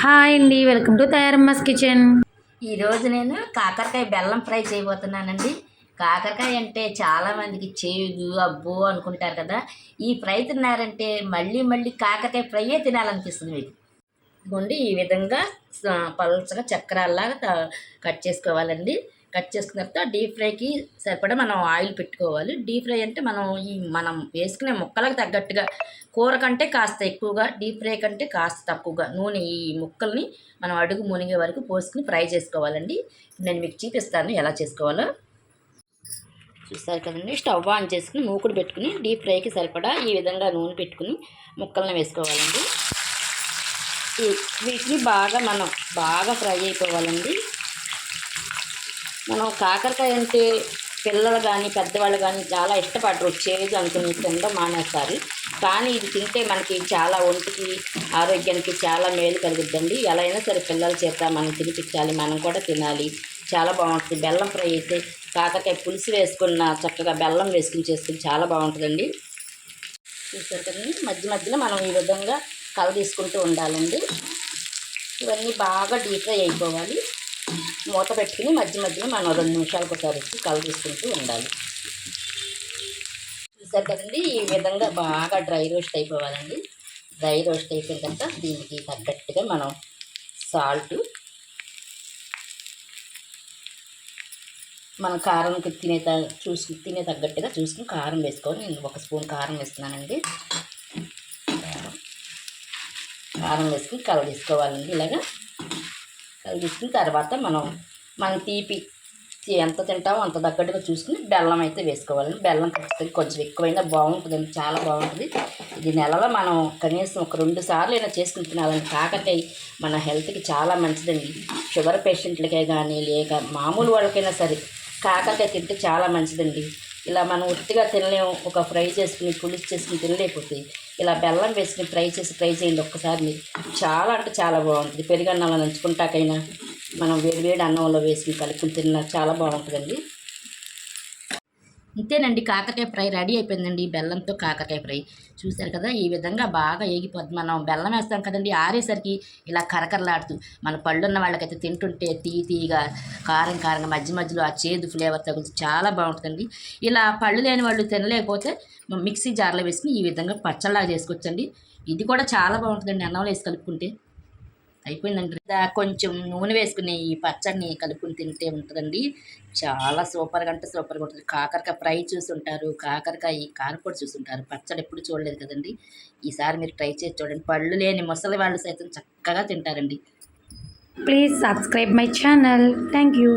Hi అండి, welcome to తయారమ్మస్ kitchen. ఈరోజు నేను కాకరకాయ బెల్లం ఫ్రై చేయబోతున్నానండి. కాకరకాయ అంటే చాలామందికి చేదు అబ్బో అనుకుంటారు కదా. ఈ ఫ్రై తిన్నారంటే మళ్ళీ మళ్ళీ కాకరకాయ ఫ్రైయే తినాలనిపిస్తుంది మీకు. ఇదిగోండి ఈ విధంగా పల్చగా చక్రాల్లాగా కట్ చేసుకోవాలండి. కట్ చేసుకున్న తర్వాత డీప్ ఫ్రైకి సరిపడా మనం ఆయిల్ పెట్టుకోవాలి. డీప్ ఫ్రై అంటే మనం వేసుకునే ముక్కలకు తగ్గట్టుగా, కూర కంటే కాస్త ఎక్కువగా, డీప్ ఫ్రై కంటే కాస్త తక్కువగా నూనె ఈ ముక్కల్ని మనం అడుగు మునిగే వరకు పోసుకుని ఫ్రై చేసుకోవాలండి. నేను మీకు చూపిస్తాను ఎలా చేసుకోవాలో. చూస్తారు కదండి, స్టవ్ ఆన్ చేసుకుని మూకుడు పెట్టుకుని డీప్ ఫ్రైకి సరిపడా ఈ విధంగా నూనె పెట్టుకుని ముక్కల్ని వేసుకోవాలండి. వీటిని బాగా ఫ్రై అయిపోవాలండి. మనం కాకరకాయ అంటే పిల్లలు కానీ పెద్దవాళ్ళు కానీ చాలా ఇష్టపడరు, చేదు అనుకుని తినడం మానేస్తారు. కానీ ఇది తింటే మనకి చాలా ఒంటికి ఆరోగ్యానికి చాలా మేలు కలుగుద్దండి. ఎలా అయినా సరే పిల్లల చేత మనం తినిపించాలి, మనం కూడా తినాలి. చాలా బాగుంటుంది. బెల్లం ఫ్రై అయితే కాకరకాయ పులుసు వేసుకున్న చక్కగా బెల్లం వేసుకుని చేసుకుని చాలా బాగుంటుందండి. చూసారు కదండి, మధ్య మధ్యలో మనం ఈ విధంగా కల తీసుకుంటూ ఉండాలండి. ఇవన్నీ బాగా డీప్ ఫ్రై అయిపోవాలి. మూత పెట్టుకుని మధ్య మధ్యలో మనం 2 నిమిషాలకు ఒకసారి వచ్చి కల తీసుకుంటూ ఉండాలి. చూసారు కదండి, ఈ విధంగా బాగా డ్రై రోస్ట్ అయిపోవాలండి. డ్రై రోస్ట్ అయిపోయిన తర్వాత దీనికి తగ్గట్టుగా మనం సాల్ట్, మన కారంకి తినే తగ్గట్టుగా చూసుకుని కారం వేసుకోవాలి. నేను 1 స్పూన్ కారం వేస్తున్నానండి. కారం వేసుకుని కల తీసుకోవాలండి. ఇలాగా కల తీసుకున్న తర్వాత మనం తీపి ఎంత తింటామో అంత తగ్గట్టుగా చూసుకుని బెల్లం అయితే వేసుకోవాలండి. బెల్లం ఖచ్చితంగా కొంచెం ఎక్కువైనా బాగుంటుందండి, చాలా బాగుంటుంది. ఇది నెలలో మనం కనీసం ఒక 2 సార్లు అయినా చేసుకుని తినాలండి. కాకరకాయ మన హెల్త్కి చాలా మంచిదండి. షుగర్ పేషెంట్లకే కానీ లేక మామూలు వాళ్ళకైనా సరే కాకరకాయ తింటే చాలా మంచిదండి. ఇలా మనం ఉత్తిగా తినలేము, ఒక ఫ్రై చేసుకుని పులుసు చేసుకుని తినలేకపోతే ఇలా బెల్లం వేసుకుని ట్రై చేయండి ఒక్కసారి. మీరు చాలా అంటే చాలా బాగుంటుంది. పెరుగన్నంలో నంచుకుంటాకైనా మనం వేడి అన్నంలో వేసుకుని కలుపుకుని తిన్నా చాలా బాగుంటుందండి. ఇంతేనండి, కాకరకాయ ఫ్రై రెడీ అయిపోయిందండి. బెల్లంతో కాకరకాయ ఫ్రై చూశారు కదా, ఈ విధంగా బాగా ఏగిపోద్ది. మనం బెల్లం వేస్తాం కదండి, ఆరేసరికి ఇలా కరకరలాడుతూ మన పళ్ళు ఉన్న వాళ్ళకైతే తింటుంటే తీగా కారంగా మధ్య మధ్యలో ఆ చేదు ఫ్లేవర్ తగులుతూ చాలా బాగుంటుందండి. ఇలా పళ్ళు లేని వాళ్ళు తినలేకపోతే మిక్సీ జార్లో వేసుకుని ఈ విధంగా పచ్చళ్ళలాగా చేసుకోవచ్చండి. ఇది కూడా చాలా బాగుంటుందండి అన్నంలో వేసి కలుపుకుంటే. అయిపోయిందండి. కొంచెం నూనె వేసుకుని ఈ పచ్చడిని కలుపుకుని తింటే ఉంటుందండి. చాలా సూపర్గా అంటే సూపర్గా ఉంటుంది. కాకరకాయ ఫ్రై చూసుంటారు, కాకరకాయ కారపొడి చూసుంటారు, పచ్చడి ఎప్పుడు చూడలేదు కదండి. ఈసారి మీరు ట్రై చేసి చూడండి. పళ్ళు లేని ముసలి వాళ్ళు సైతం చక్కగా తింటారండి. Please subscribe my channel. Thank you.